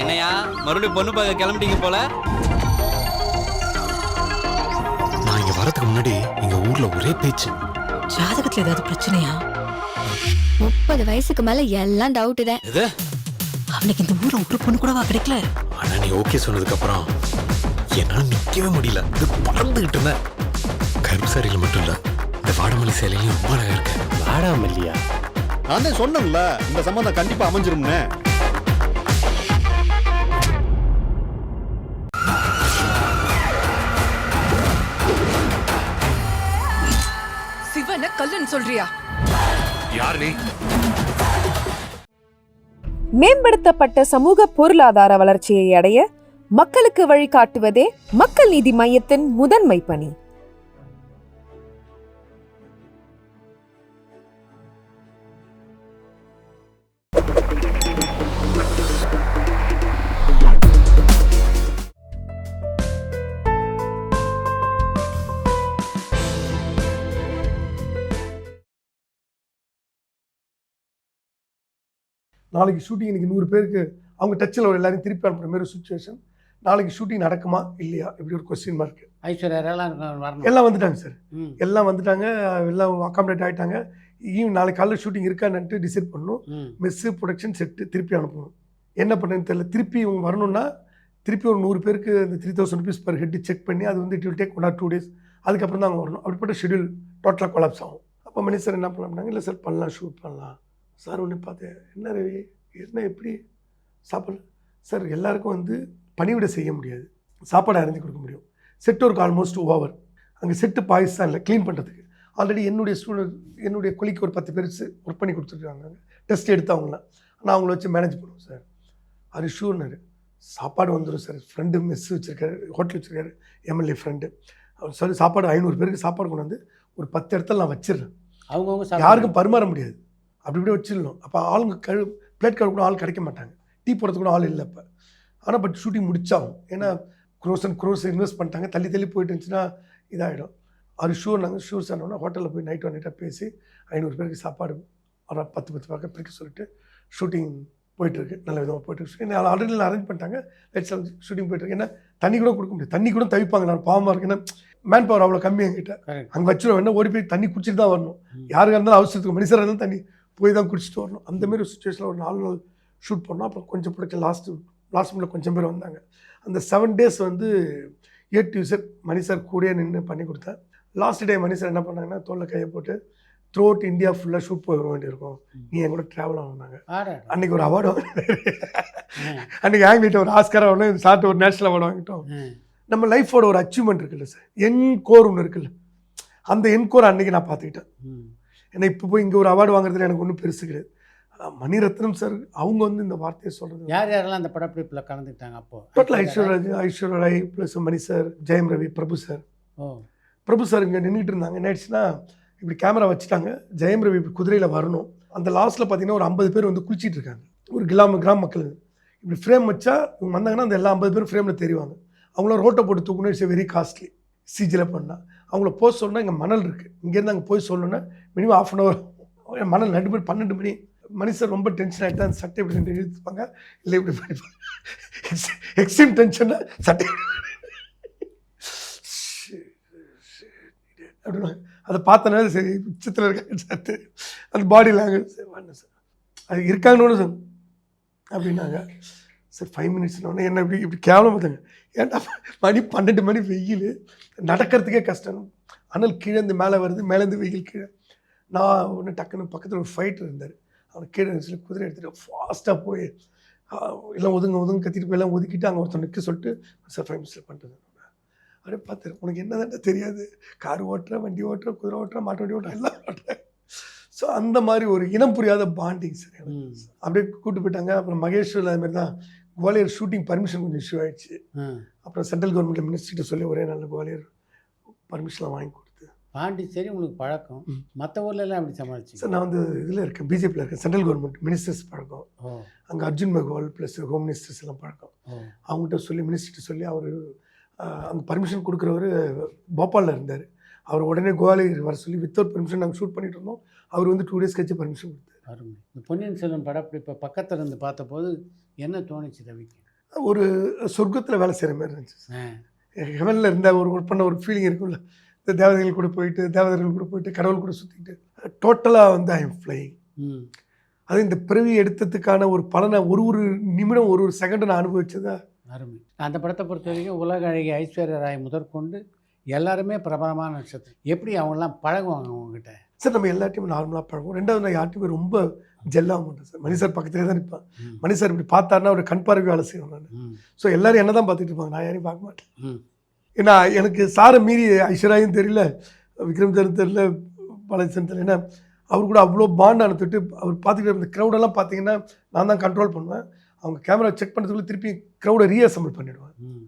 என்னையா மறுபடியும் பொண்ணு பார்க்க கிளம்பிட்டீங்க போல? நான் இங்க வரதுக்கு முன்னாடி எங்க ஊர்ல ஒரே பேச்சு. ஜாதகத்துல ஏதாவது பிரச்சனையா? 30 வயசுக்கு மேல எல்லாம் டவுட் தான். எது? அவனுக்கு இந்த ஊர்ல ஒரு பொண்ணு கூடவா கிடைக்கல? ஆனா நீ ஓகே சொன்னதுக்கு அப்புறம் என்னால நிக்கவே முடியல. இது பறந்துகிட்டு இருந்தேன். கருப்பு சாரியில மட்டும் இல்ல, இந்த வாடமல்லி சேலையிலும் ரொம்ப அழகா இருக்கு. வாடாமல்லியா? நான் தான் சொன்னேன்ல, இந்த சம்பந்தம் கண்டிப்பா அமைஞ்சிரும்னு. சிவனை கல்லுன்னு சொல்றியா? யார் நீ? மேம்படுத்தப்பட்ட சமூக பொருளாதார வளர்ச்சியை அடைய மக்களுக்கு வழிகாட்டுவதே மக்கள் நீதி மையத்தின் முதன்மை பணி. நாளைக்கு ஷூட்டிங் இன்னைக்கு 100 பேருக்கு அவங்க டச்சில் ஒரு எல்லாரையும் திருப்பி அனுப்புகிற மாதிரி சுச்சுவேஷன். நாளைக்கு ஷூட்டிங் நடக்குமா இல்லையா இப்படி ஒரு கொஸ்டின் மார்க். ஐஸ்வர்யா வரணும். எல்லாம் வந்துட்டாங்க சார், எல்லாம் வந்துட்டாங்க, எல்லாம் அகாமடேட் ஆகிட்டாங்க. நாளைக்கு காலையில் ஷூட்டிங் இருக்கான்னு டிசைட் பண்ணணும். மெஸ்ஸு ப்ரொடக்ஷன் செட்டு திருப்பி அனுப்பணும். என்ன பண்ணுறதுன்னு தெரியல. திருப்பி இவங்க வரணும்னா திருப்பி ஒரு 100 பேருக்கு இந்த 3000 rupees பர் ஹெட் செக் பண்ணி அது வந்து it will take 1 or 2 days. அதுக்கப்புறம் தான் அவங்க வரணும். அப்படிப்பட்ட ஷெடியூல் டோட்டலாக கொலாப்ஸ் ஆகும். அப்போ மணி சார் என்ன பண்ணாங்க, இல்லை சார் பண்ணலாம், ஷூட் பண்ணலாம் சார். ஒன்று பார்த்தேன், என்ன ரவி என்ன எப்படி சாப்பாடு சார், எல்லாருக்கும் வந்து பணிவிட செய்ய முடியாது, சாப்பாடு அரைஞ்சி கொடுக்க முடியும். Set work almost over. அங்கே செட்டு பாய்ஸ் தான் இல்லை க்ளீன் பண்ணுறதுக்கு. ஆல்ரெடி என்னுடைய ஸ்டூடெண்ட் என்னுடைய கொலிக்கு ஒரு 10 பேர் ஒர்க் பண்ணி கொடுத்துருக்காங்க, டெஸ்ட் எடுத்தவங்களாம். நான் அவங்கள வச்சு மேனேஜ் பண்ணுவோம் சார். அது ஷூர்னாரு, சாப்பாடு வந்துடும் சார். ஃப்ரெண்டு மெஸ் வச்சுருக்காரு, ஹோட்டல் வச்சுருக்காரு, எம்எல்ஏ ஃப்ரெண்டு. அவர் சொல்லி சாப்பாடு 500 பேருக்கு சாப்பாடு கொண்டு வந்து ஒரு 10 இடத்துல நான் வச்சிடுறேன். அவங்க யாருக்கும் பரிமாற முடியாது, அப்படி இப்படி வச்சிடணும். அப்போ ஆளுங்க பிளேட் கழுவு கூட ஆள் கிடைக்க மாட்டாங்க, டீ போடுறதுக்கு கூட ஆள் இல்லை இப்போ. ஆனால் பட் ஷூட்டிங் முடிச்சாகும். ஏன்னா க்ரோஸ் இன்வெஸ்ட் பண்ணிட்டாங்க. தள்ளி தள்ளி போயிட்டு இருந்துச்சுன்னா இதாகிடும். அது ஷூர். நாங்கள் ஷூர் சொன்னோன்னா ஹோட்டலில் போய் நைட்டாக பேசி 500 பேருக்கு சாப்பாடு ஒரு 10 பக்கம் பிரிக்க சொல்லிட்டு ஷூட்டிங் போயிட்டுருக்கு. நல்ல விதமாக போயிட்டுருக்கு. என்ன ஆல்ரெடி அரேஞ்ச் பண்ணிட்டாங்க. லைட்ஸ் ஷூட்டிங் போயிட்டுருக்கு. ஏன்னா தண்ணி கூட கொடுக்க முடியாது, தண்ணி கூட தவிப்பாங்க. நான் பாவமாக இருக்கு, ஏன்னா மேன் பவர் அவ்வளோ கம்மி என்கிட்ட. அங்கே வச்சுருவோம், என்ன ஓடி போய் தண்ணி குடிச்சிட்டு தான் வரணும். யாருக்காக இருந்தாலும் அவசரத்துக்கு மனுஷராக இருந்தாலும் தண்ணி போய் தான் குடிச்சிட்டு வரணும். அந்தமாரி ஒரு சுச்சுவேஷனில் ஒரு 4 நாள் ஷூட் பண்ணோம். அப்புறம் கொஞ்சம் பிடிச்ச லாஸ்ட் மினிட்ல கொஞ்சம் பேர் வந்தாங்க. அந்த 7 days வந்து A to Z Mani sir கூடயே நின்று பண்ணி கொடுத்தேன். லாஸ்ட் டே மணி சார் என்ன பண்ணாங்கன்னா தோளில் கையை போட்டு த்ரூ அவுட் இந்தியா ஃபுல்லாக ஷூட் போக வேண்டியிருக்கும், நீ என் கூட ட்ராவல் ஆகுனாங்க. அன்றைக்கி ஒரு அவார்டு அன்றைக்கி ஆங்கிலிட்ட ஒரு ஆஸ்கர் ஆகணும், சார்ட்டு ஒரு நேஷனல் அவார்டு வாங்கிட்டோம். நம்ம லைஃபோட ஒரு அச்சீவ்மெண்ட் இருக்குல்ல சார், என்கோர் ஒன்று இருக்குல்ல, அந்த என்கோர் அன்றைக்கி நான் பார்த்துக்கிட்டேன். ஏன்னா இப்போ போய் இங்கே ஒரு அவார்டு வாங்குறதுல எனக்கு ஒன்றும் பெருசு கிடையாது. மணிரத்னம் சார் அவங்க வந்து இந்த வார்த்தையை சொல்கிறது. யார் யாரெல்லாம் அந்த படப்பிடிப்பில் கலந்துக்கிட்டாங்க அப்போ? டோட்டல் ஐஸ்வர்யா ராய் ப்ளஸ் மணி சார், ஜெயம் ரவி, பிரபு சார். பிரபு சார் இங்கே நின்றுட்டு இருந்தாங்க. என்ன ஆயிடுச்சுன்னா இப்படி கேமரா வச்சுட்டாங்க, ஜெயம் ரவி குதிரையில் வரணும். அந்த லாஸ்ட்டில் பார்த்தீங்கன்னா ஒரு 50 பேர் வந்து குளிச்சிட்டு இருக்காங்க. ஒரு கிராம மக்கள் இப்படி ஃப்ரேம் வச்சா இவங்க வந்தாங்கன்னா அந்த எல்லா 50 பேரும் ஃப்ரேமில் தெரிவாங்க. அவங்கள ரோட்டை போட்டு தூக்கணும், இட்ஸ் வெரி காஸ்ட்லி. சிஜியில் பண்ணால் அவங்கள போய் சொல்லணும்னா இங்கே மணல் இருக்குது, இங்கேருந்து அங்கே போய் சொல்லணுன்னா மினிமம் 1/2 hour. மணல் 2 மணி 12 மணி. மணி சார் ரொம்ப டென்ஷன் ஆகிட்டு அந்த சட்டை இப்படி 2 இழுத்துப்பாங்க, இல்லை இப்படி பண்ணிப்பாங்க. எக்ஸ்ட்ரீம் டென்ஷன்னா சட்டை அப்படின்னா அதை பார்த்தனால சரி உச்சத்தில் இருக்காங்க சார். அந்த பாடி லாங்குவேஜ் சார் அது இருக்காங்கன்னு சார் அப்படின்னாங்க. சார் 5 minutesனோடனே என்ன இப்படி கேவலம் பார்த்தாங்க. ஏன்டா மணி 12 மணி, வெயில், நடக்கிறதுக்கே கஷ்டம். அனல் கீழேருந்து மேலே வருது, மேலேருந்து வெயில் கீழே. நான் ஒன்று டக்குன்னு பக்கத்தில் ஒரு ஃபைட்டர் இருந்தார், அவனை கீழே சில குதிரை எடுத்துகிட்டு ஃபாஸ்ட்டாக போய் எல்லாம் ஒதுங்க கத்திட்டு போய் எல்லாம் ஒதுக்கிட்டு அங்கே ஒருத்தர் நிற்க சொல்லிட்டு சார் 5 minutes பண்ணுறது. அப்படியே பார்த்துரு, உனக்கு என்ன தானே தெரியாது, கார் ஓட்டுற, வண்டி ஓட்டுற, குதிரை ஓட்டுற, மாட்டு வண்டி ஓட்டுற, எல்லாம் ஓட்டுறேன். ஸோ அந்த மாதிரி ஒரு இனம் புரியாத பாண்டிங் சார். அப்படியே கூப்பிட்டு போயிட்டாங்க. அப்புறம் மகேஸ்வரில் அதுமாதிரி தான் குவாலியர் ஷூட்டிங் பர்மிஷன் கொஞ்சம் இஷ்யூ ஆகிடுச்சு. அப்புறம் சென்ட்ரல் கவர்மெண்ட் மினிஸ்ட்ரிகிட்ட சொல்லி ஒரே நாளில் குவாலியர் பர்மிஷன்லாம் வாங்கி கொடுத்து. பாண்டிச்சேரி உங்களுக்கு பழக்கம், மற்ற ஊர்லலாம் எப்படி சமாளிச்சு? சார் நான் வந்து இதில் இருக்கேன், பிஜேபியில் இருக்கேன். சென்ட்ரல் கவர்மெண்ட் மினிஸ்டர்ஸ் பழக்கம், அங்கே Arjun Meghwal plus home ministers எல்லாம் பழக்கம். அவங்ககிட்ட சொல்லி மினிஸ்டர்கிட்ட சொல்லி அவர் அங்கே பர்மிஷன் கொடுக்குறவர் போபாலில் இருந்தார். அவர் உடனே குவாலியர் வர சொல்லி வித்தவுட் பர்மிஷன் நாங்கள் ஷூட் பண்ணிட்டு இருந்தோம். அவர் வந்து 2 days கழிச்சு பர்மிஷன் கொடுத்தாரு. அருமை. இந்த பொன்னியின் செல்வன் படப்பிடிப்பை பக்கத்துல இருந்து பார்த்தபோது என்ன தோணுச்சு ரவிக்கு? ஒரு சொர்க்கத்தில் வேலை செய்கிற மாதிரி இருந்துச்சு. ஆ, ஹெவனில் இருந்த ஒரு ஒர்க் பண்ண ஒரு ஃபீலிங் இருக்கும்ல, இந்த தேவதைகள் கூட போயிட்டு தேவதைகள் கூட போயிட்டு கடவுள் கூட சுற்றிட்டு டோட்டலாக வந்து ஐ எம் ஃப்ளையிங். ம், அது இந்த பிறவி எடுத்ததுக்கான ஒரு பலனை ஒரு நிமிடம் ஒரு செகண்ட் நான் அனுபவிச்சதா. அருமை. அந்த படத்தை பொறுத்த வரைக்கும் உலக அழகி ஐஸ்வர்யா ராய் முதற்கொண்டு எல்லாருமே பிரபலமான நட்சத்திரம். எப்படி அவங்கெல்லாம் பழகுவாங்க உங்ககிட்ட? சார் நம்ம எல்லாத்தையும் நார்மலாக பழகும். ரெண்டாவது நான் யார்ட்டையுமே ரொம்ப ஜெல்லாக மாட்டேன் சார். மணி சார் பக்கத்துலேயே தான் நிற்பேன். ம், மணி சார் இப்படி பார்த்தாருன்னா ஒரு கண் பார்வை வேலை செய்வேன் நான். ம், ஸோ எல்லாரும் என்ன தான் பார்த்துட்டு இருப்பாங்க, நான் யாரையும் பார்க்க மாட்டேன். ம், ஏன்னா எனக்கு சாரை மீறி ஐஸ்வர்யாயும் தெரியல, விக்ரம் சார் தெரியல, பாலாஜிசன் தெரியல. ஏன்னா அவர் கூட அவ்வளோ பாண்ட் அனுப்பிட்டு அவர் பார்த்துக்கிட்டு இந்த க்ரௌடெல்லாம் பார்த்தீங்கன்னா நான் தான் கண்ட்ரோல் பண்ணுவேன். அவங்க கேமரா செக் பண்ணுறதுக்குள்ள திருப்பி க்ரௌடை ரீஅசம்பிள் பண்ணிவிடுவேன். ம்,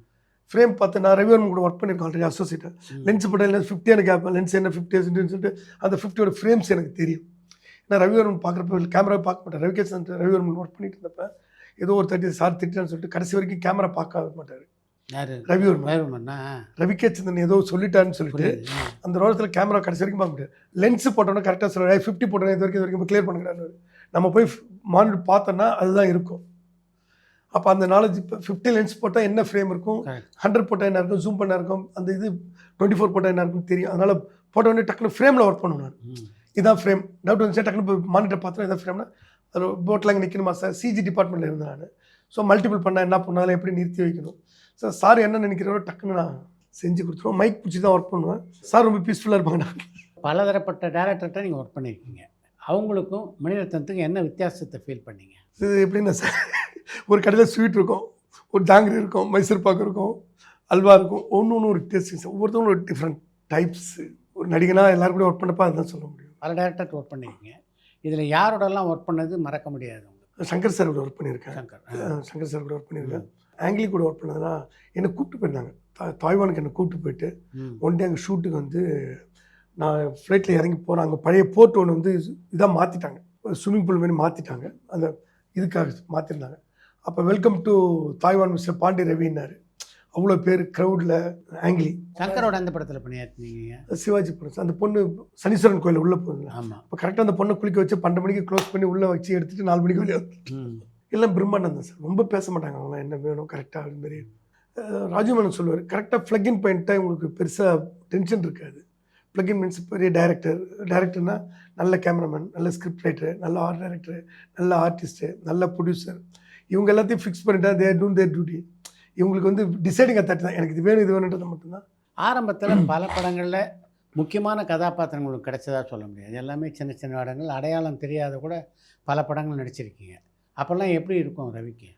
ஃப்ரேம் பார்த்து நான் ரவிவர்மன் கூட ஒர்க் பண்ணியிருக்கேன் ஆல்ரெடி அசோசியேட்டாக. ம். லென்ஸ் போட்டால் லென்ஸ் 50 எனக்கு கேட்பேன், லென்ஸ் என்ன 50 சொல்லிட்டு அந்த 50யோட ஃப்ரேம்ஸ் எனக்கு தெரியும். நான் ரவிவர்மன் பார்க்குறப்ப கேமரா பார்க்க மாட்டேன். ரவிகேசன் ரவிவர்மன் ஒர்க் பண்ணிட்டு இருந்தப்ப ஏதோ ஒரு 30 சார் திட்டான்னு சொல்லிட்டு கடைசி வரைக்கும் கேமரா பார்க்க மாட்டார் யாரு? ரவிவர்மன். ரவிவர்மன்னா ரவிகேச்சந்திரன் ஏதோ சொல்லிட்டான்னு சொல்லிட்டு புரியுது. அந்த ரோடத்தில் கேமரா கடைசி வரைக்கும் பார்க்க முடியாது. லென்ஸ் போட்டோன்னா கரெக்டாக சொல்லுவாங்க 50 போட்டோன்னா இது வரைக்கும் கிளியர் பண்ணுறாரு. நம்ம போய் மானிட்டர் பார்த்தோன்னா அதுதான் இருக்கும். அப்போ அந்த நாலேஜ் இப்போ 50 லென்ஸ் போட்டால் என்ன ஃப்ரேம் இருக்கும், Correct. 100 போட்டால் என்ன இருக்கும், ஜூம் பண்ண இருக்கும், அந்த இது 24 போட்டால் என்ன இருக்கும் தெரியும். அதனால் போட்ட உடனே டக்குனு ஃப்ரேமில் ஒர்க் பண்ணுவேன் நான். ம், இதான் ஃப்ரேம் டவுட் வந்துச்சு டக்குனு இப்போ மானிட்டர் பார்த்தோன்னா இதான் ஃப்ரேம்னா அது போட்டில் அங்கே நிற்கணுமா சார். சிஜி டிபார்ட்மெண்ட்டில் இருந்தேன் நான். ஸோ மல்டிபிள் பண்ணால் என்ன பண்ணாலும் எப்படி நிறுத்தி வைக்கணும் சார் என்ன நினைக்கிறோ டக்குன்னு நான் செஞ்சு கொடுத்துருவோம். மைக் பிடிச்சி தான் ஒர்க் பண்ணுவேன். சார் ரொம்ப பீஸ்ஃபுல்லாக இருப்பாங்க. நான் பலதரப்பட்ட டேரக்டர்கிட்ட நீங்கள் ஒர்க் பண்ணியிருக்கீங்க. அவங்களுக்கும் மணிரத்னத்துக்கும் என்ன வித்தியாசத்தை ஃபீல் பண்ணீங்க? இது எப்படின்னா சார், ஒரு கடையில் ஸ்வீட் இருக்கும், ஒரு ஜாங்கிரி இருக்கும், மைசூர் பாக்கு இருக்கும், அல்வா இருக்கும், ஒன்று ஒரு டேஸ்டிங் சார். ஒவ்வொருத்தவங்களும் ஒரு டிஃப்ரெண்ட் டைப்ஸ். ஒரு நடிகனாக எல்லாரும் கூட ஒர்க் பண்ணப்போ அதுதான் சொல்ல முடியும். பல டேரக்டர் ஒர்க் பண்ணியிருக்கீங்க. இதில் யாரோடலாம் ஒர்க் பண்ணது மறக்க முடியாது உங்களுக்கு? சங்கர் சார் கூட ஒர்க் பண்ணியிருக்கேன். சங்கர். ஆ. சங்கர் சார் கூட ஒர்க் பண்ணியிருக்கேன். ஆங்கிலி கூட ஒர்க் பண்ணதுன்னா என்னை கூப்பிட்டு போயிருந்தாங்க. தாய்வானுக்கு என்னை கூப்பிட்டு போயிட்டு ம், ஒன் டே அங்கே ஷூட்டுக்கு வந்து நான் ஃப்ளைட்டில் இறங்கி போகிறேன். அங்கே பழைய போர்ட் ஒன்று வந்து இதாக மாற்றிட்டாங்க, ஸ்விம்மிங் பூல் மாதிரி மாற்றிட்டாங்க. அந்த இதுக்காக மாற்றிருந்தாங்க. அப்போ welcome to Taiwan Mr Pandi ரவின்னாரு. அவ்வளோ பேர் க்ரௌடில். ஆங்கிலி சங்கரோட அந்த படத்தில் பண்ணியாச்சுங்க. சிவாஜி படம். அந்த பொண்ணு சனீஸ்வரன் கோயில் உள்ளே போகுதுங்க. ஆமாம். இப்போ கரெக்டாக அந்த பொண்ணை குளிக்க வச்சு 12 மணிக்கு க்ளோஸ் பண்ணி உள்ளே வச்சு எடுத்துகிட்டு 4 மணிக்கு வெளியே ம், எல்லாம் பிரம்மாண்டம் தான் சார். ரொம்ப பேச மாட்டாங்க அவங்களாம், என்ன வேணும் கரெக்டாக அது மாதிரி. ராஜமேனன் சொல்லுவார், கரெக்டாக ப்ளக்இன் பாயிண்ட்டாக உங்களுக்கு பெருசாக டென்ஷன் இருக்காது. ப்ளக்இன் மீன்ஸ் பெரிய டைரக்டர்னா நல்ல கேமராமேன், நல்ல ஸ்கிரிப்ட் ரைட்டரு, நல்ல ஆர்ட் டைரக்டரு, நல்ல ஆர்டிஸ்ட்டு, நல்ல ப்ரொடியூசர், இவங்க எல்லாத்தையும் ஃபிக்ஸ் பண்ணிட்டா தே டூன் தேர் டியூட்டி. இவங்களுக்கு வந்து டிசைடிங் அத்தாட்டி தான், எனக்கு இது வேணும் இது வேணுன்றது மட்டும்தான். ஆரம்பத்தில் பல படங்களில் முக்கியமான கதாபாத்திரங்களுக்கு கிடைச்சதா சொல்ல முடியாது. எல்லாமே சின்ன சின்ன இடங்கள், அடையாளம் தெரியாத கூட பல படங்கள் நடிச்சிருக்கீங்க. அப்போல்லாம் எப்படி இருக்கும் ரவிக்கு?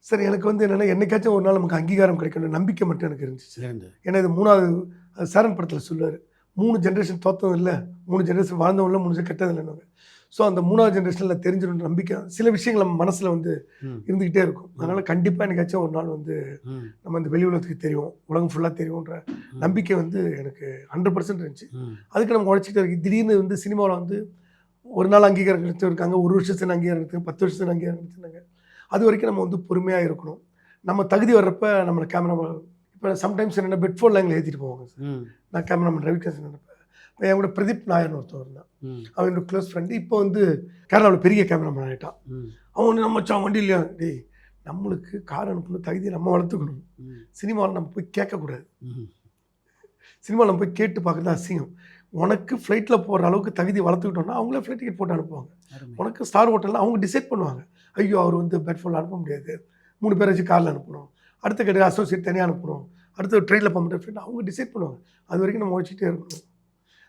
சார் எனக்கு வந்து என்னென்னா என்னைக்காச்சும் ஒரு நாள் நமக்கு அங்கீகாரம் கிடைக்கணும் நம்பிக்கை மட்டும் எனக்கு இருந்துச்சு. இருந்து ஏன்னா இது 3வது சேரன் படத்தில் சொல்லுவார், 3 ஜென்ரேஷன் தோத்ததும் இல்லை, 3 ஜென்ரேஷன் வாழ்ந்தவங்க இல்லை, 3 கெட்டதும் இல்லைன்னு. ஸோ அந்த 3வது ஜென்ரேஷனில் தெரிஞ்சிடணும் நம்பிக்கை. சில விஷயங்கள் நம்ம மனசில் வந்து ம், இருந்துக்கிட்டே இருக்கும். அதனால் கண்டிப்பாக எனக்காச்சும் ஒரு நாள் வந்து ம், நம்ம இந்த வெளி உலகத்துக்கு தெரியும், உலகம் ஃபுல்லாக தெரியுன்ற நம்பிக்கை வந்து எனக்கு 100% இருந்துச்சு. ம், அதுக்கு நம்ம உழைச்சிட்டே இருக்கு. திடீர்னு வந்து சினிமாவில் வந்து ஒரு நாள் அங்கீகாரம் கிடைச்சிருக்காங்க, ஒரு வருஷத்துக்கு அங்கீகாரம் கிடைச்சாங்க, 10 வருஷத்துக்கு அங்கீகாரம் கிடைச்சிருந்தாங்க. அது வரைக்கும் நம்ம வந்து பொறுமையாக இருக்கணும். நம்ம தகுதி வர்றப்ப நம்மளை கேமரா இப்போ சம்டைம்ஸ் என்னென்ன பெட்ஃபோனில் எங்களை ஏற்றிட்டு போவாங்க சார். ம், நான் கேமராமேன் ரவிகேசன் இருப்பேன். இப்போ என் கூட பிரதீப் நாயர்னு ஒருத்தர் இருந்தான், ம், அவன் என்னோட க்ளோஸ் ஃப்ரெண்டு. இப்போ வந்து கேரளாவில் பெரிய கேமராமேன் ஆகிட்டான். ம், அவன் வந்து நம்ம மச்சான் வண்டி இல்லையா, டேய் நம்மளுக்கு கார் அனுப்பணும், தகுதியை நம்ம வளர்த்துக்கணும். ம், சினிமாவில் நம்ம போய் கேட்கக்கூடாது. ம், சினிமாவில் நம்ம போய் கேட்டு பார்க்குறது அசிங்கம். உனக்கு ஃப்ளைட்டில் போகிற அளவுக்கு தகுதி வளர்த்துக்கிட்டோம்னா அவங்களே ஃப்ளைட் டிக்கெட் போட்டு அனுப்புவாங்க. அருமை. உனக்கு ஸ்டார் ஹோட்டலில் அவங்க டிசைட் பண்ணுவாங்க, ஐயோ அவர் வந்து பெட்ஃபோனில் அனுப்ப முடியாது, 3 பேரை வச்சு காரில் அனுப்பணும், அடுத்த கடையில் அசோசியேட் தனியாக அனுப்பணும், அடுத்த ட்ரெயினில் போக மாட்டேன் ஃப்ரெண்ட் அவங்க டிசைட் பண்ணுவாங்க. அது வரைக்கும் நம்ம உழைச்சிட்டே இருக்கணும்.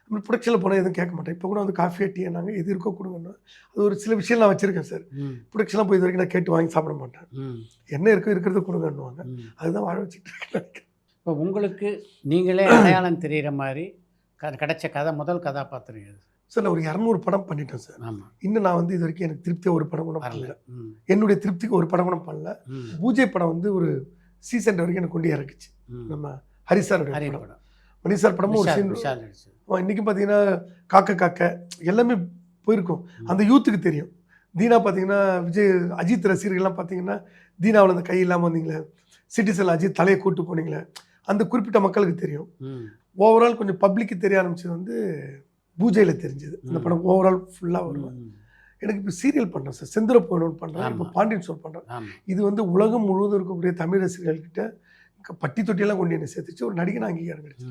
நம்ம ப்ரொடக்ஷனில் போனால் எதுவும் கேட்க மாட்டேன். இப்போ கூட வந்து காஃபியாக டீ நாங்கள் எது இருக்கோ கொடுங்கன்னா அது ஒரு சில விஷயம் நான் வச்சுருக்கேன் சார். ம், ப்ரொடக்ஷன்லாம் போய் இது வரைக்கும் நான் கேட்டு வாங்கி சாப்பிட மாட்டேன். ம், என்ன இருக்கோ இருக்கிறத கொடுங்கன்னுவாங்க. ம். அதுதான் வாழ வச்சுட்டு இருக்கேன். இப்போ உங்களுக்கு நீங்களே அடையாளம் தெரிகிற மாதிரி கிடைச்ச முதல் கதாபாத்திரம் எது? சார் நான் ஒரு 200 படம் பண்ணிட்டேன் சார். ஆமாம். இன்னும் நான் வந்து இது வரைக்கும் எனக்கு திருப்தியாக ஒரு படம் கூட வரல. பண்ணல. ம், என்னுடைய திருப்திக்கு ஒரு படம் கூட பண்ணல. ம், பூஜை படம் வந்து ஒரு சீசன் வரைக்கும் எனக்கு கொண்டு இறக்குச்சு. ம். நம்ம ஹரிசாருடைய ஹரி படம், படம். மணி சார் படமும் ஒரு விஷால் சீன். விஷால் நடிச்சது. இன்றைக்கி பார்த்தீங்கன்னா காக்க எல்லாமே போயிருக்கும். அந்த யூத்துக்கு தெரியும். தீனா பார்த்தீங்கன்னா விஜய் அஜித் ரசிகர்கள்லாம் பார்த்தீங்கன்னா தீனாவில் அந்த கை இல்லாமல் வந்தீங்களே, சிட்டிசன் அஜித் தலையை கூட்டு போனீங்களே, அந்த குறிப்பிட்ட மக்களுக்கு தெரியும். ம், ஓவரால் கொஞ்சம் பப்ளிக்கு தெரிய ஆரம்பிச்சது வந்து பூஜையில் தெரிஞ்சது. இந்த படம் ஓவரால் ஃபுல்லாக வருவேன். ம், எனக்கு இப்போ சீரியல் பண்ணுறேன் சார், செந்துர போகணும்னு பண்ணுறேன், இப்போ ஆமா. பாண்டியன் ஸ்டோர் பண்ணுறேன். ஆமாம். இது வந்து உலகம் முழுவதும் இருக்கக்கூடிய தமிழ் ரசிகர்கள்கிட்ட பட்டி தொட்டியெல்லாம் கொண்டு என்னை சேர்த்துச்சு, ஒரு நடிகன் அங்கீகாரம் கிடைச்சு.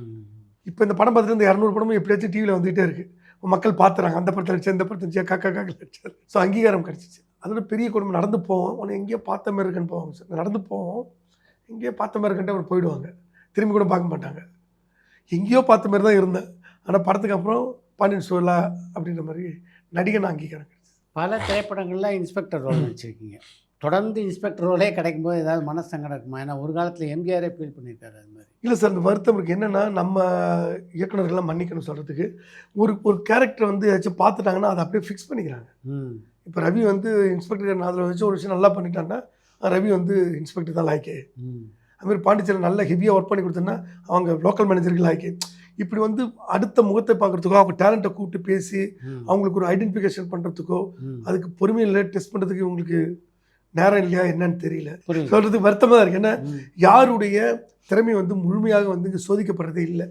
இப்போ இந்த படம் பார்த்துட்டு இந்த 200 படமும் எப்படியாச்சும் டிவியில் வந்துகிட்டே இருக்குது. மக்கள் பார்த்துறாங்க, அந்த படத்தில் நடிச்சு இந்த படத்தில் நடிச்சா காக்கா நடிச்சார். ஸோ அங்கீகாரம் கிடச்சிச்சு. அதோட பெரிய குடும்பம் நடந்து போவோம், உன்னை எங்கேயோ பார்த்த மாதிரி இருக்குன்னு போவாங்க சார். நடந்து போவோம், எங்கேயோ பார்த்த மாதிரி இருக்குன்ட்டு அவர் போயிடுவாங்க, திரும்பி கூட பார்க்க மாட்டாங்க. எங்கேயோ பார்த்த மாதிரி தான் இருந்தேன், ஆனால் படத்துக்கு அப்புறம் பாண்டியன் ஸ்டோரில் அப்படின்ற மாதிரி நடிகன் அங்கீகாரம் கிடச்சி. பல திரைப்படங்களில் இன்ஸ்பெக்டர் ரோல் நடிச்சிருக்கீங்க. தொடர்ந்து இன்ஸ்பெக்டர் ரோலே கிடைக்கும்போது ஏதாவது மனசங்கடம் இருக்குமா? ஏன்னா ஒரு காலத்தில் எம்ஜிஆரே ஃபீல் பண்ணியிருக்காரு அது மாதிரி. இல்லை சார், அந்த வருத்தம் இருக்குது. என்னென்னா நம்ம இயக்குநர்கள்லாம் மன்னிக்கணும் சொல்கிறதுக்கு, ஒரு கேரக்டர் வந்து ஏதாச்சும் பார்த்துட்டாங்கன்னா அதை அப்படியே ஃபிக்ஸ் பண்ணிக்கிறாங்க. இப்போ ரவி வந்து இன்ஸ்பெக்டர் அதில் வச்சு ஒரு விஷயம் நல்லா பண்ணிட்டான்னா ரவி வந்து இன்ஸ்பெக்டர் தான் லாய்க்கு. அதுமாதிரி பாண்டிச்சேரியில் நல்லா ஹெவியாக ஒர்க் பண்ணி கொடுத்தோன்னா அவங்க லோக்கல் மேனேஜருக்கு லாய்க்கு. இப்படி வந்து அடுத்த முகத்தை பார்க்குறதுக்கோ, அவங்க டேலண்ட்டை கூப்பிட்டு பேசி அவங்களுக்கு ஒரு ஐடென்டிஃபிகேஷன் பண்ணுறதுக்கோ, அதுக்கு பொறுமையில் டெஸ்ட் பண்ணுறதுக்கு இவங்களுக்கு நேரம் இல்லையா என்னன்னு தெரியல. சொல்கிறதுக்கு வருத்தமாக தான் இருக்குது. ஏன்னா யாருடைய திறமை வந்து முழுமையாக வந்து இங்கே சோதிக்கப்படுறதே இல்லை.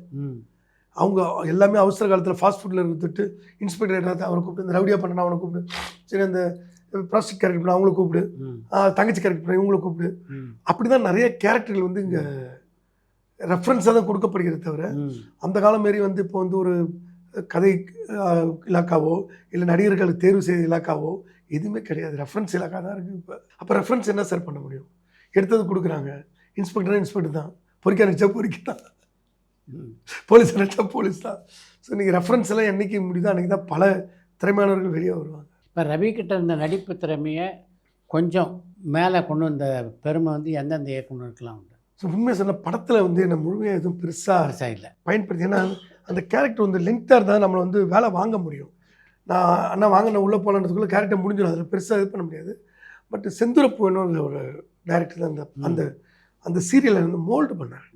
அவங்க எல்லாமே அவசர காலத்தில் ஃபாஸ்ட் ஃபுட்டில் இருந்துட்டு இன்ஸ்பெக்டர் ஏதாவது அவனை கூப்பிட்டு, இந்த ரவுடியாக பண்ணனா அவனை கூப்பிடு, சரி அந்த ப்ராஸ்டிக் கேரக்டர் பண்ண அவங்கள கூப்பிடு, தங்கச்சி கேரக்டர் பண்ண இவங்கள கூப்பிடு. அப்படி தான் நிறைய கேரக்டர்கள் வந்து இங்கே ரெஃபரன்ஸாக தான் கொடுக்கப்படுகிறது தவிர, அந்த காலம் மாரி வந்து இப்போ வந்து ஒரு கதை இலாக்காவோ இல்லை நடிகர்கள் தேர்வு செய்த இலாக்காவோ எதுவுமே கிடையாது. ரெஃபரன்ஸ் இலாக்கா தான் இருக்குது இப்போ. அப்போ ரெஃபரன்ஸ் என்ன சார் பண்ண முடியும்? எடுத்தது கொடுக்குறாங்க. இன்ஸ்பெக்டர்னா இன்ஸ்பெக்டர் தான், பொறிக்க நினச்சா பொறிக்க தான், போலீஸ் நினச்சா போலீஸ் தான். ஸோ நீங்கள் ரெஃபரன்ஸ் எல்லாம் என்றைக்கு முடியுதோ அன்றைக்கி தான் பல திறமையானவர்கள் வெளியே வருவாங்க. இப்போ ரவி கிட்ட இருந்த நடிப்பு திறமையை கொஞ்சம் மேலே கொண்டு வந்த பெருமை வந்து எந்தெந்த இயக்குனருக்கெல்லாம் உண்டு? ஸோ உண்மையாக சொன்ன படத்தில் வந்து என்னை முழுமையாக எதுவும் பெருசாக இல்லை பயன்படுத்தி, ஏன்னா அந்த கேரக்டர் வந்து லென்த்தாக இருந்தால் நம்மளை வந்து வேலை வாங்க முடியும். நான் நான் உள்ளே போகலான்றதுக்குள்ளே கேரக்டர் முடிஞ்சிடும், அதில் பெருசாக இது பண்ண முடியாது. பட் செந்துரப்பூன்னு ஒரு டைரக்டர் தான் அந்த அந்த சீரியலை வந்து மோல்டு பண்ணார்.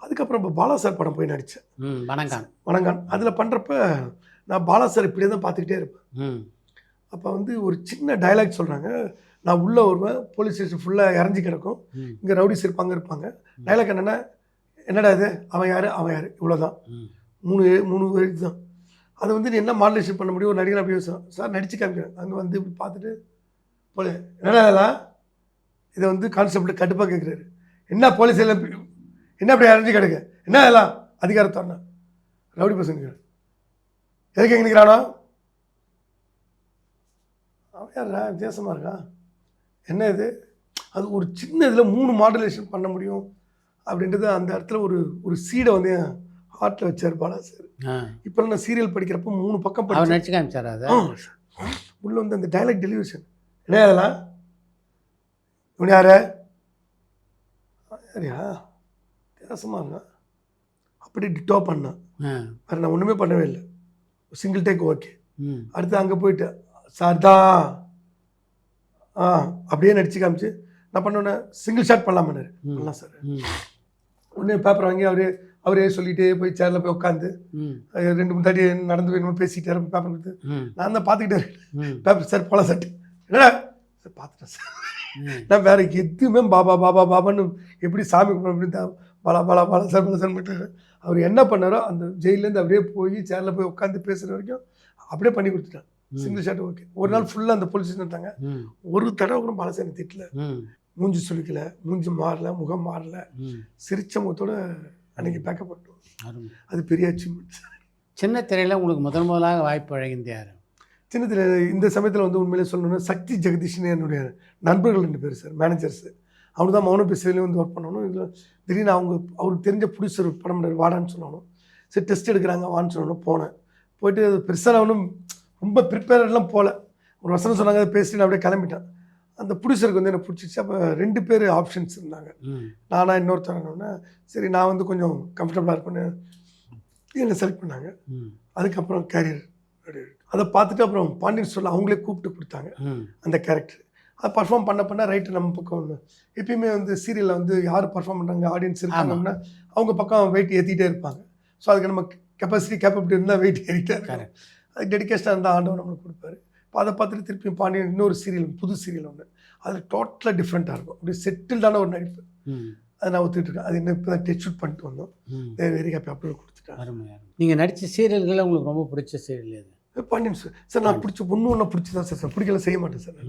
அதுக்கப்புறம் இப்போ பாலா சார் படம் போய் நடித்தேன், வணங்கான். அதில் பண்ணுறப்ப நான் பாலா சார் இப்படியே தான் பார்த்துக்கிட்டே இருப்பேன். அப்போ வந்து ஒரு சின்ன டைலாக் சொல்கிறாங்க, நான் உள்ளே வருவேன், போலீஸ் ஸ்டேஷன் ஃபுல்லாக இறஞ்சி கிடக்கும், இங்கே ரவுடிஸ் இருப்பாங்க. டைலாக் என்னடா இது, அவன் யார் இவ்வளோதான், 3 வயது தான். அதை வந்து நீ என்ன மாடுலேஷன் பண்ண முடியும்? ஒரு நடிகர் அப்படி சார் நடிச்சு காமிக்கிறேன். அங்கே வந்து இப்படி பார்த்துட்டு போல என்னடா இதெல்லாம், இதை வந்து கான்ஸ்டபிள் கடுப்பாக கேட்குறாரு, என்ன போலீஸ் எல்லாம் என்ன அப்படி இறஞ்சி கிடக்கு, என்ன இதெல்லாம் அதிகாரத்தோன்னா ரவுடி பசங்க எதுக்கு எங்கே நிற்கிறானோ, அவன் யாரா வித்தியாசமாக இருக்கான், என்ன இது. அது ஒரு சின்ன இதில் 3 மாடுலேஷன் பண்ண முடியும் அப்படின்றது அந்த இடத்துல ஒரு சீடை வந்து என் ஹார்ட்டில் வச்சார் பாலா சார். இப்போ நான் சீரியல் படிக்கிறப்போ 3 பக்கம் படிச்சு நடிச்சு காமிச்சார். அதை உள்ள வந்து அந்த டைலாக் டெலிவிஷன் என்ன அதெல்லாம், இவன் யாரு யாரியா வித்தியாசமாக இருந்தான், அப்படி டிட்டோ பண்ணான். வேறு நான் ஒன்றுமே பண்ணவே இல்லை, சிங்கிள் டேக் ஓகே. அடுத்து அங்கே போயிட்டு சார் தான் அப்படியே நடிச்சு காமிச்சு நான் பண்ணோன்னே சிங்கிள் ஷாட் பண்ணலாமன்னாரு. பண்ணலாம் சார். உடனே பேப்பர் வாங்கி அவரே சொல்லிகிட்டே போய் சேரில் போய் உட்காந்து 2-3 தாட்டி நடந்து போய் பேசிக்கிட்டே பேப்பர் கொடுத்து நான் தான் பார்த்துக்கிட்டே பேப்பர் சார் போகலாம் சார். என்னடா சார் பார்த்துட்டேன் சார், நான் வேறு எதுவுமே பாபான்னு எப்படி சாமி அப்படின்னு பாலா சார் பண்ணிட்டு அவர் என்ன பண்ணாரோ அந்த ஜெயிலேருந்து அப்படியே போய் சேரில் போய் உட்காந்து பேசுகிற வரைக்கும் அப்படியே பண்ணி கொடுத்துட்டேன். Single shot okay. ஒரு நாள் ஃபுல்லாக அந்த போலீஸ் ஸ்டேஷன் இருந்தாங்க, ஒரு தடவை கூட பாலசாமி திட்டல, மூஞ்சி சுழிக்கல, மூஞ்சி மாறல, முகம் மாறல, சிரிச்ச முகத்தோட அன்றைக்கி பேக்கப் பண்ணிட்டோம். அது பெரிய அச்சீவ்மெண்ட். சின்ன திரையில் உங்களுக்கு முதலாக வாய்ப்பு வழங்கினது யார்? சின்ன திரையில் இந்த சமயத்தில் வந்து உண்மையிலே சொல்லணும்னா சக்தி ஜெகதீஷ்னு என்னுடைய நண்பர்கள் 2 பேர் சார், மேனேஜர்ஸு. அவங்க தான் மௌன பேசுறதுலேயும் வந்து ஒர்க் பண்ணணும். இதில் திடீர்னு அவருக்கு தெரிஞ்ச ப்ரொடியூசர் படம் பண்ணார், வாடான்னு சொன்னாலும் சரி டெஸ்ட் எடுக்கிறாங்க வான்னு சொன்னாலும் போனேன். போயிட்டு அது பெருசாக நான் ஒன்றும் ரொம்ப ப்ரிப்பேர்டெலாம் போகல, ஒரு வசனம் சொன்னாங்க, அதை பேசிட்டு நான் அப்படியே கிளம்பிட்டேன். அந்த ப்ரொடியூசருக்கு வந்து எனக்கு பிடிச்சிச்சு. அப்போ 2 பேர் ஆப்ஷன்ஸ் இருந்தாங்க, நானாக இன்னொருத்தரனோடனே சரி நான் வந்து கொஞ்சம் கம்ஃபர்டபுளாக இருப்பேன்னு என்னை செலக்ட் பண்ணாங்க. அதுக்கப்புறம் கேரியர் அதை பார்த்துட்டு அப்புறம் பாண்டியன் ஸ்டோரில் அவங்களே கூப்பிட்டு கொடுத்தாங்க அந்த கேரக்டர். அதை பர்ஃபார்ம் பண்ண ரைட்டு நம்ம பக்கம் ஒன்று. எப்பயுமே வந்து சீரியலில் வந்து யார் பர்ஃபார்ம் பண்ணுறாங்க ஆடியன்ஸ் இருக்காங்கன்னா அவங்க பக்கம் வெயிட் ஏற்றிட்டே இருப்பாங்க. ஸோ அதுக்கு நம்ம கேப்பபிலிட்டி இருந்தால் வெயிட் ஏறிட்டே இருக்காங்க. அதுக்கு டெடிக்கேஷனாக இருந்தால் ஆண்டவர் நம்மளுக்கு கொடுப்பாரு. இப்போ அதை பார்த்துட்டு திருப்பி பாண்டியன் இன்னொரு சீரியல், புது சீரியல் ஒன்று, அதில் டோட்டலாக டிஃப்ரெண்ட்டாக இருக்கும், அப்படி செட்டில்டான ஒரு நடிப்பு. அதை நான் ஒத்துக்கிட்டுருக்கேன். அது என்ன இப்போ தான் டெஸ்ட் ஷூட் பண்ணிட்டு வந்தோம், வெரி ஹாப்பி அப்ரூவல் கொடுத்துட்டேன். நீங்கள் நடித்த சீரியல்களில் உங்களுக்கு ரொம்ப பிடிச்ச சீரியல் எது? பாண்டியன் சார் நான் பிடிச்ச ஒன்று பிடிச்சி தான் சார் பிடிக்கல செய்ய மாட்டேன் சார்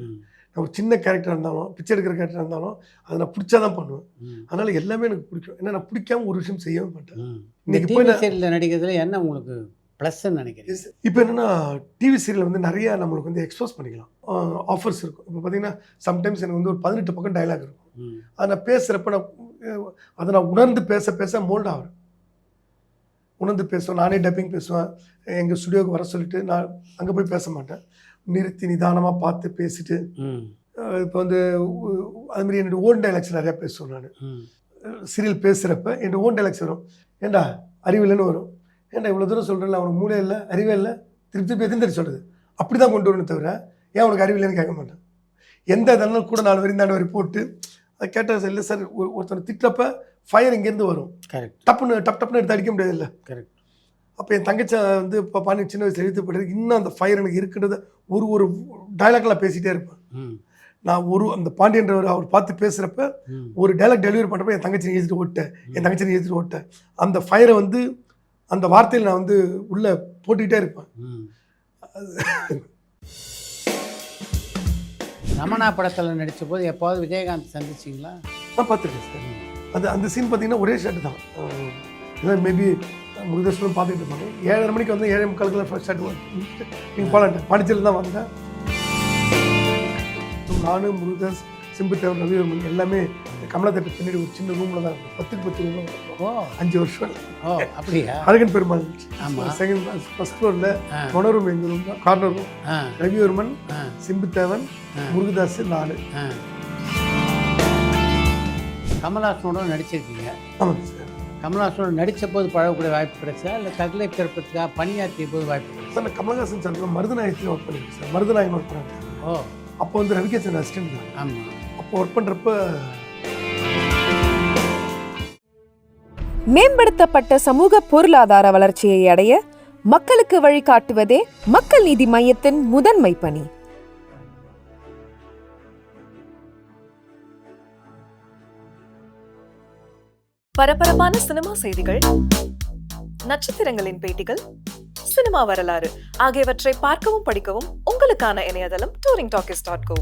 நான் ஒரு சின்ன கேரக்டர் இருந்தாலும் பிச்சை எடுக்கிற கேரக்டர் இருந்தாலும் அதை நான் பிடிச்சா தான் பண்ணுவேன். அதனால எல்லாமே எனக்கு பிடிக்கும். ஏன்னா நான் பிடிக்காம ஒரு விஷயம் செய்யவே மாட்டேன். இன்னைக்கு போய் சீரியலில் நடிக்கிறதுல என்ன உங்களுக்கு ப்ளஸ்ன்னு நினைக்கிறேன்? இப்போ என்னென்னா டிவி சீரியல் வந்து நிறையா நம்மளுக்கு வந்து எக்ஸ்போஸ் பண்ணிக்கலாம், ஆஃபர்ஸ் இருக்கும். இப்போ பார்த்தீங்கன்னா சம்டைம்ஸ் எனக்கு வந்து ஒரு 18 பக்கம் டைலாக் இருக்கும். அதை நான் பேசுகிறப்ப அதை நான் உணர்ந்து பேச மோல்ட் ஆகிறேன். உணர்ந்து பேசுவேன், நானே டப்பிங் பேசுவேன். எங்கள் ஸ்டுடியோவுக்கு வர சொல்லிட்டு நான் அங்கே போய் பேச மாட்டேன், நிறுத்தி நிதானமாக பார்த்து பேசிட்டு. இப்போ வந்து அதுமாதிரி என்னோட ஓன் டைலாக்ஸ் நிறையா பேசுவேன். நான் சீரியல் பேசுகிறப்ப என்னோட ஓன் டைலாக்ஸ் வரும். ஏண்டா அறிவில்லைன்னு வரும். ஏன்டா இவ்வளோ தூரம் சொல்கிறேன்ல, அவனுக்கு மூளை இல்லை அறிவே இல்லை, திருப்பி எத்தனை சொல்கிறது அப்படி தான் கொண்டு வரணும் தவிர ஏன் அவனுக்கு அறிவில்லைன்னு கேட்க மாட்டேன். எந்த இதனாலும் கூட 4 வரி 4 வரி போட்டு அதை கேட்டால் சார் இல்லை சார் ஒருத்தனை திட்டப்ப ஃபயர் இங்கேருந்து வரும். கரெக்ட். டப்புன்னு எடுத்து அடிக்க முடியாது இல்லை. கரெக்ட். அப்போ என் தங்கச்சி வந்து இப்போ பாண்டி சின்ன வயசில் எழுத்துப்பட்டு இன்னும் அந்த ஃபயர் எனக்கு இருக்குன்றத ஒரு டைலாக்லாம் பேசிகிட்டே இருப்பேன். நான் அந்த பாண்டியன்றவர் அவர் பார்த்து பேசுகிறப்ப ஒரு டைலாக் டெலிவரி பண்ணுறப்ப என் தங்கச்சி எழுதிட்டு ஓட்டேன் அந்த ஃபயரை வந்து அந்த வார்த்தையில் நான் வந்து உள்ளே போட்டுக்கிட்டே இருப்பேன். ரமணா படத்தில் நடித்த போது எப்போது விஜயகாந்த் சந்திச்சிங்களா? நான் பார்த்துருக்கேன் சார். அந்த சீன் பார்த்தீங்கன்னா ஒரே ஷர்ட் தான். மேபி முருகேஸ்வரன் பார்த்துட்டு இருப்பாங்க. 7:30 மணிக்கு வந்து 7:45 ஃபர்ஸ்ட் ஷர்ட் நீங்கள் போகலான்ட்டு பாண்டிச்சேரியில் தான் வந்தேன். நானும் முருகேஷ், சிம்புத்தேவர், ரவிவர்மன் எல்லாமே கமலா தேட்டர் பின்னாடி ஒரு சின்ன ரூமில் தான் இருக்கும். 10 ரூம். 5 வருஷம். அப்படியா? அழகன் பெருமாள் செகண்ட் ஃபர்ஸ்ட் ஃப்ளோரில் மனோரூம் எங்கள் ரூம் தான், கார்னர் ரூம். ரவிவர்மன், சிம்புத்தேவன், முருகதாஸ், நான். கமல்ஹாசனோட நடிச்சிருக்கீங்க. ஆமாங்க சார். கமல்ஹாசனோட நடித்த போது பழகக்கூடிய வாய்ப்பு கிடைச்சா இல்லை தகலை பிறப்பதுக்காக பணியாற்றிய போது வாய்ப்பு கிடைச்சா? சார் நான் கமல்ஹாசன் சார் மருதநாயகத்தில் ஒர்க் பண்ணியிருக்கேன் சார். மருதநாயகன் ஒர்க் பண்ணுறேன். அப்போ வந்து ரவிகேசன் அசிஸ்டன்ட் தான். ஆமாம். அப்போ ஒர்க் பண்ணுறப்ப மேம்படுத்தப்பட்ட சமூக பொருளாதார வளர்ச்சியை அடைய மக்களுக்கு வழிகாட்டுவதே மக்கள் நீதி மையத்தின் முதன்மை பணி. பரபரப்பான சினிமா செய்திகள், நட்சத்திரங்களின் பேட்டிகள், சினிமா வரலாறு ஆகியவற்றை பார்க்கவும் படிக்கவும் உங்களுக்கான இணையதளம் touringtalkies.co.